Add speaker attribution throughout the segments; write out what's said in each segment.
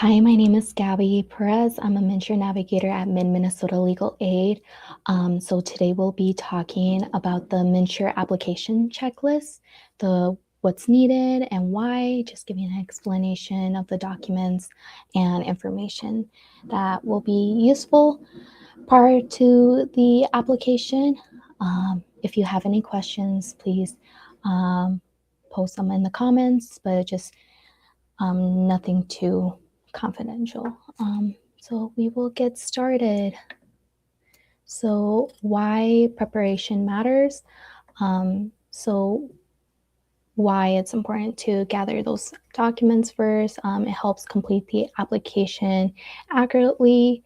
Speaker 1: Hi, my name is Gabby Perez. I'm a MNsure navigator at Minnesota Legal Aid. So today we'll be talking about the MNsure Application Checklist, the what's needed and why, just giving an explanation of the documents and information that will be useful prior to the application. If you have any questions, please post them in the comments, but just nothing too confidential. So we will get started. So why preparation matters. So why it's important to gather those documents first. It helps complete the application accurately.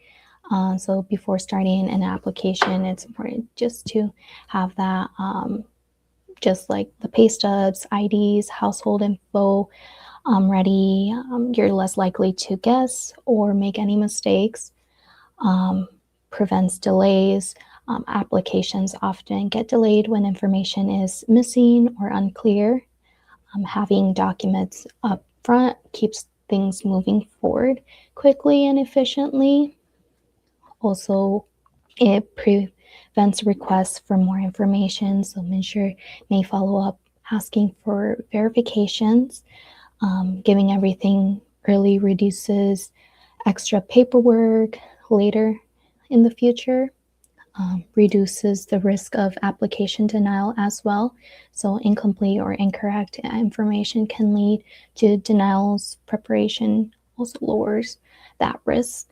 Speaker 1: So before starting an application, it's important just to have that, just like the pay stubs, IDs, household info, ready. You're less likely to guess or make any mistakes. Prevents delays. Applications often get delayed when information is missing or unclear. Having documents up front keeps things moving forward quickly and efficiently. Also, it prevents requests for more information, so MNsure may follow up asking for verifications. Giving everything early reduces extra paperwork later in the future, reduces the risk of application denial as well. So incomplete or incorrect information can lead to denials. Preparation also lowers that risk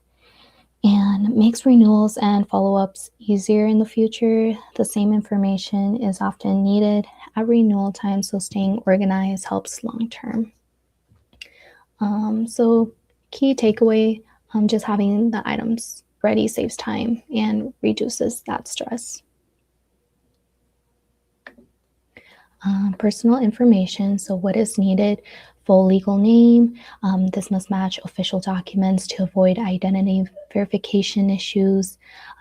Speaker 1: and makes renewals and follow-ups easier in the future. The same information is often needed at renewal time, so staying organized helps long-term. So key takeaway, just having the items ready saves time and reduces that stress. Personal information, so what is needed, full legal name. This must match official documents to avoid identity verification issues.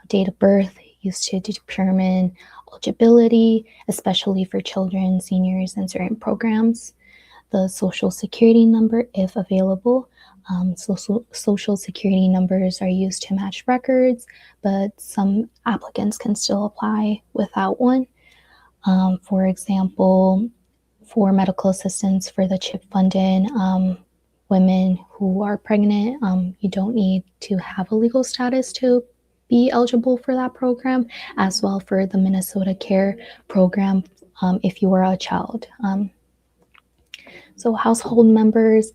Speaker 1: Date of birth used to determine eligibility, especially for children, seniors, and certain programs. The social security number if available. Social security numbers are used to match records, but some applicants can still apply without one. For example, for medical assistance for the CHIP funded women who are pregnant, you don't need to have a legal status to be eligible for that program, as well for the Minnesota Care program if you are a child. So household members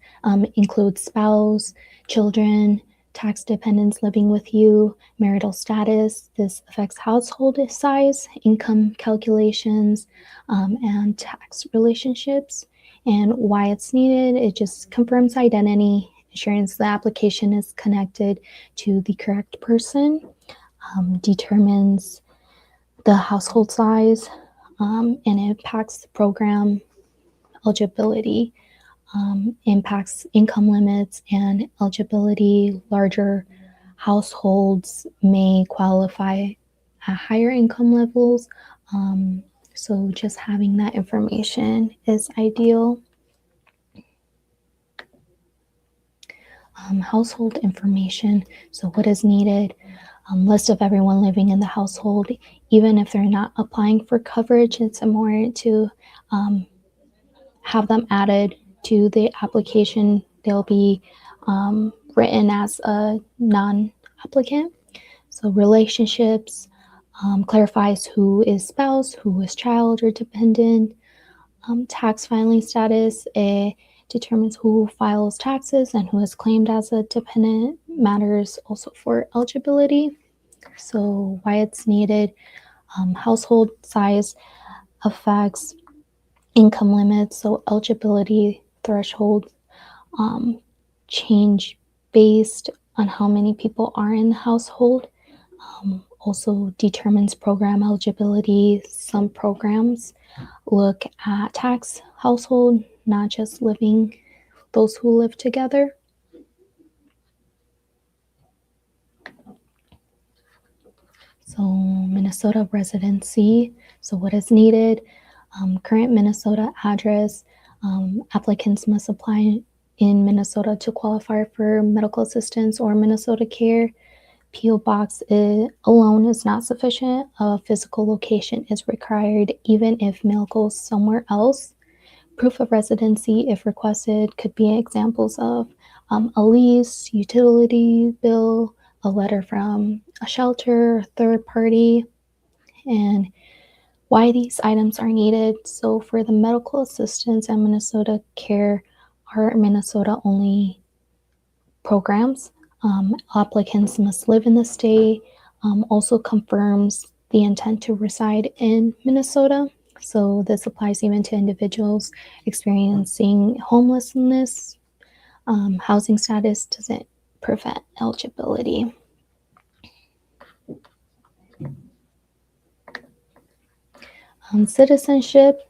Speaker 1: include spouse, children, tax dependents living with you, marital status. This affects household size, income calculations, and tax relationships. And why it's needed, it just confirms identity, ensures the application is connected to the correct person, determines the household size, and impacts the program eligibility, impacts income limits and eligibility. Larger households may qualify at higher income levels. So just having that information is ideal. Household information. So what is needed? List of everyone living in the household. Even if they're not applying for coverage, it's important to have them added to the application. They'll be written as a non-applicant. So relationships clarifies who is spouse, who is child or dependent. Tax filing status, it determines who files taxes and who is claimed as a dependent. Matters also for eligibility. So why it's needed, household size affects income limits, so eligibility thresholds change based on how many people are in the household. Also determines program eligibility. Some programs look at tax household, not just those who live together. So Minnesota residency, so what is needed, current Minnesota address. Applicants must apply in Minnesota to qualify for medical assistance or Minnesota Care. PO box alone is not sufficient. A physical location is required even if mail goes somewhere else. Proof of residency, if requested, could be examples of a lease, utility bill, a letter from a shelter, a third party, and why these items are needed. So for the medical assistance and Minnesota Care are Minnesota only programs. Applicants must live in the state. Also confirms the intent to reside in Minnesota. So this applies even to individuals experiencing homelessness. Housing status doesn't prevent eligibility. Citizenship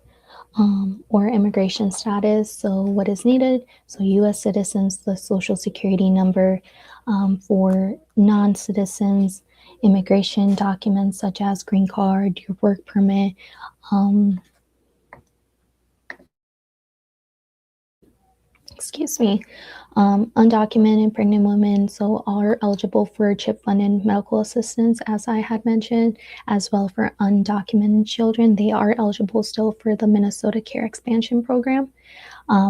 Speaker 1: or immigration status. So what is needed? So U.S. citizens, the social security number. For non-citizens, immigration documents such as green card, your work permit. Excuse me. Undocumented pregnant women so are eligible for CHIP funded medical assistance, as I had mentioned, as well for undocumented children. They are eligible still for the Minnesota Care Expansion Program.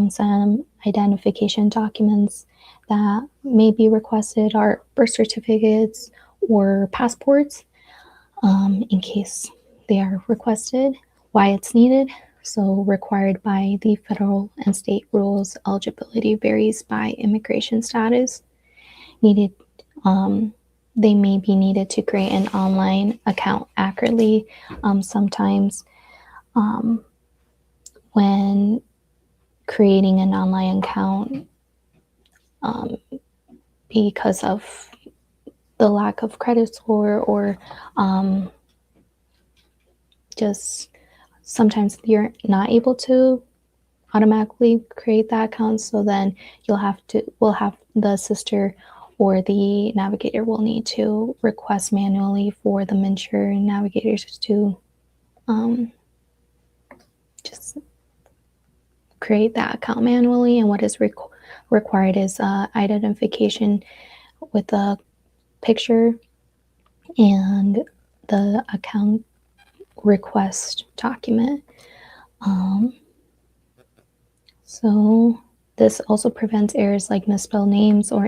Speaker 1: Some identification documents that may be requested are birth certificates or passports in case they are requested. Why it's needed. So required by the federal and state rules, eligibility varies by immigration status. Needed, they may be needed to create an online account accurately. Sometimes when creating an online account, because of the lack of credit score or just sometimes you're not able to automatically create that account, so then we'll have the sister or the navigator will need to request manually for the MNsure navigators to just create that account manually. And what is required is identification with a picture and the account request document. So this also prevents errors like misspelled names or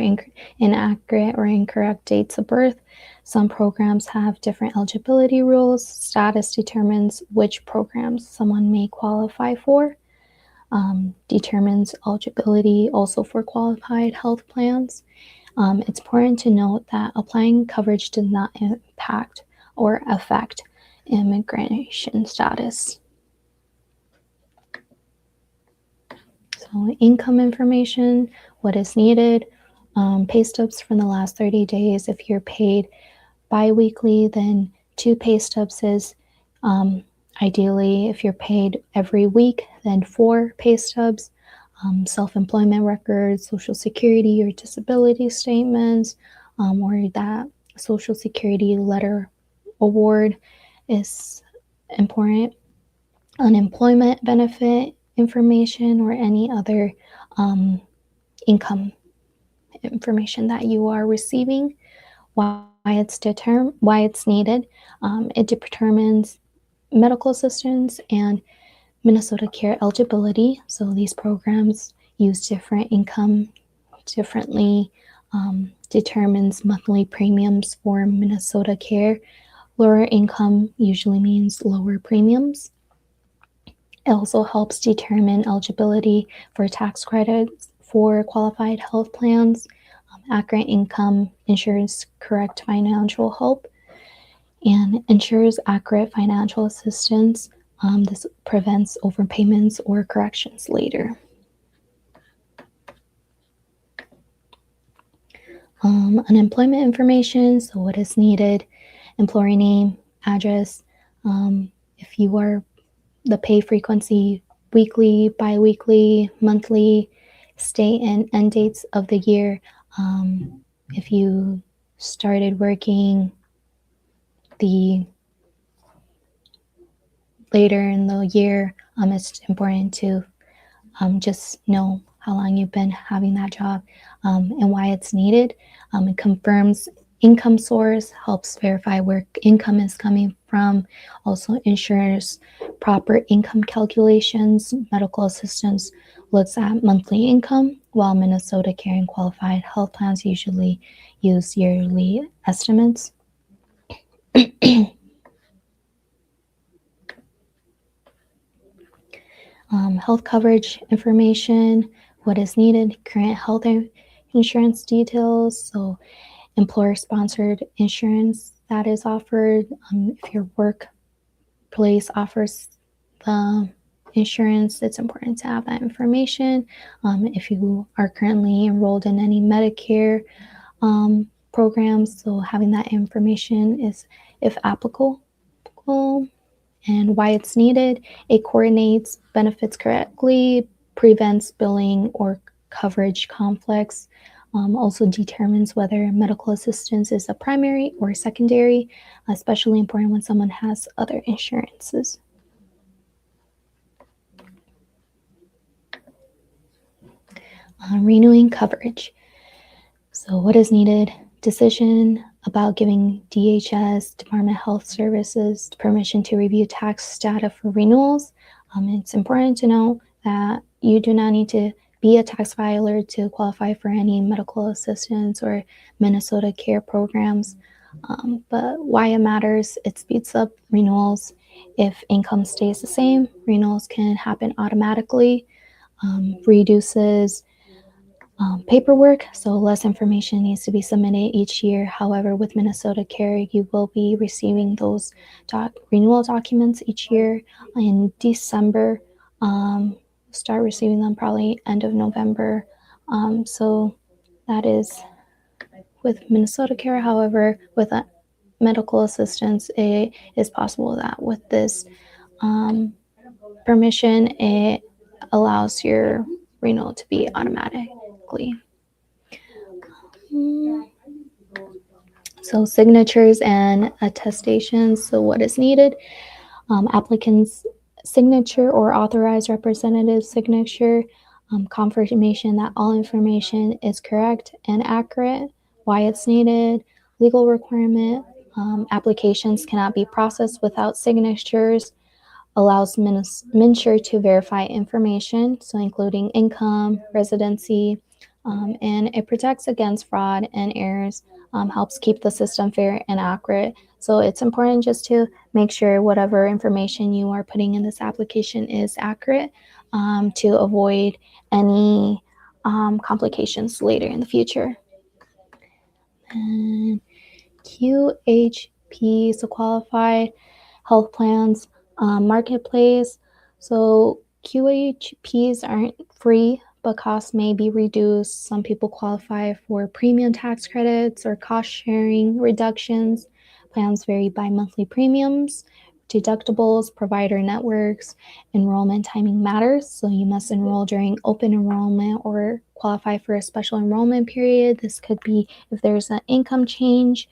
Speaker 1: inaccurate or incorrect dates of birth. Some programs have different eligibility rules. Status determines which programs someone may qualify for. Determines eligibility also for qualified health plans. It's important to note that applying coverage does not impact or affect immigration status. So income information, what is needed, pay stubs from the last 30 days. If you're paid bi-weekly, then 2 pay stubs is ideally. If you're paid every week, then 4 pay stubs. Self-employment records, Social Security or disability statements, or that Social Security letter award is important. Unemployment benefit information or any other income information that you are receiving. Why it's needed. It determines medical assistance and Minnesota Care eligibility. So these programs use different income differently. Determines monthly premiums for Minnesota Care. Lower income usually means lower premiums. It also helps determine eligibility for tax credits for qualified health plans. Accurate income ensures correct financial help and ensures accurate financial assistance. This prevents overpayments or corrections later. Unemployment information, so what is needed, employer name, address, if you are the pay frequency, weekly, bi-weekly, monthly, state and end dates of the year. If you started working the later in the year, it's important to just know how long you've been having that job, and why it's needed. It confirms income source, helps verify where income is coming from, also ensures proper income calculations. Medical assistance looks at monthly income, while Minnesota Care and Qualified Health Plans usually use yearly estimates. Health coverage information, what is needed, current health insurance details, so employer-sponsored insurance that is offered. If your workplace offers the insurance, it's important to have that information. If you are currently enrolled in any Medicare programs, so having that information is, if applicable, and why it's needed. It coordinates benefits correctly, prevents billing or coverage conflicts, also determines whether medical assistance is a primary or secondary, especially important when someone has other insurances. Renewing coverage. So what is needed? Decision about giving DHS, Department of Health Services, permission to review tax data for renewals. It's important to know that you do not need to be a tax filer to qualify for any medical assistance or Minnesota Care programs. But why it matters, it speeds up renewals. If income stays the same, renewals can happen automatically, reduces paperwork, so less information needs to be submitted each year. However, with Minnesota Care, you will be receiving those renewal documents each year in December. Start receiving them probably end of November. So that is with Minnesota Care. However, with medical assistance, it is possible that with this permission, it allows your renewal to be automatically. So signatures and attestations. So what is needed? Applicant's signature or authorized representative signature, confirmation that all information is correct and accurate, why it's needed, legal requirement, applications cannot be processed without signatures, allows MNsure to verify information, so including income, residency, and it protects against fraud and errors, helps keep the system fair and accurate. So it's important just to make sure whatever information you are putting in this application is accurate, to avoid any complications later in the future. And QHP, so Qualified Health Plans Marketplace. So QHPs aren't free, but costs may be reduced. Some people qualify for premium tax credits or cost sharing reductions. Plans vary by monthly premiums, deductibles, provider networks. Enrollment timing matters, so you must enroll during open enrollment or qualify for a special enrollment period. This could be if there's an income change,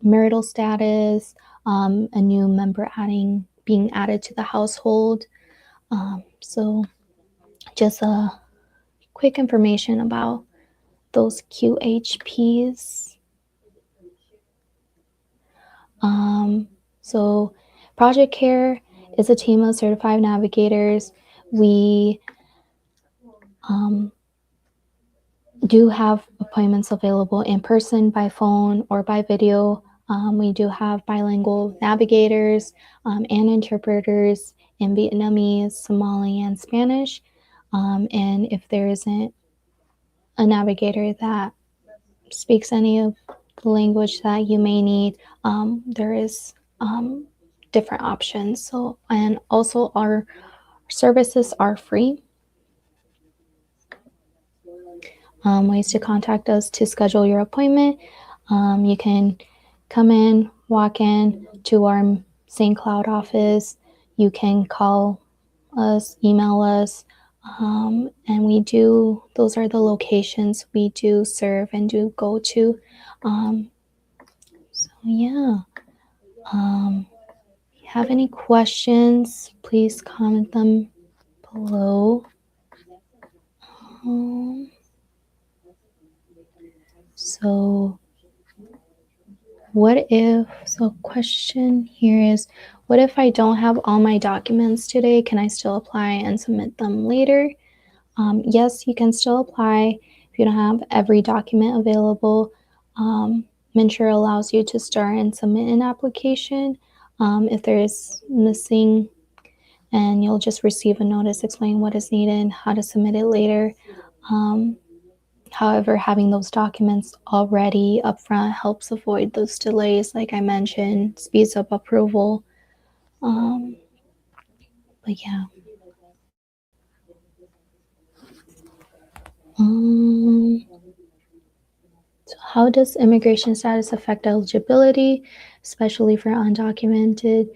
Speaker 1: marital status, a new member being added to the household. So just a quick information about those QHPs. So Project Care is a team of certified navigators. We do have appointments available in person, by phone, or by video. We do have bilingual navigators and interpreters in Vietnamese, Somali, and Spanish. And if there isn't a navigator that speaks any of the language that you may need, there is different options. So, and also our services are free. Ways to contact us to schedule your appointment. You can come in, walk in to our St. Cloud office. You can call us, email us, and those are the locations we do serve and do go to. So yeah, if you have any questions, please comment them below. So question here is, what if I don't have all my documents today? Can I still apply and submit them later? Yes, you can still apply if you don't have every document available. MNsure allows you to start and submit an application if there is missing, and you'll just receive a notice explaining what is needed and how to submit it later. However, having those documents already upfront helps avoid those delays, like I mentioned, speeds up approval. But yeah. So how does immigration status affect eligibility, especially for undocumented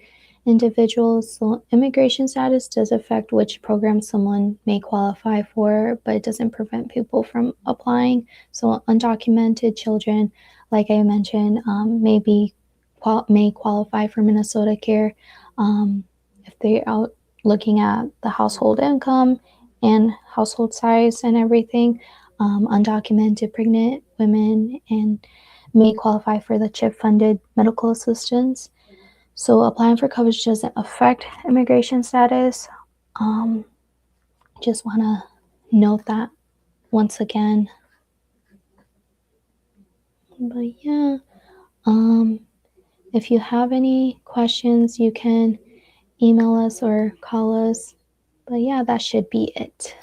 Speaker 1: individuals? So immigration status does affect which program someone may qualify for, but it doesn't prevent people from applying. So undocumented children, like I mentioned, may qualify for Minnesota Care if they're out looking at the household income and household size and everything. Undocumented pregnant women and may qualify for the CHIP funded medical assistance. So applying for coverage doesn't affect immigration status. Just want to note that once again. But yeah, if you have any questions, you can email us or call us. But yeah, that should be it.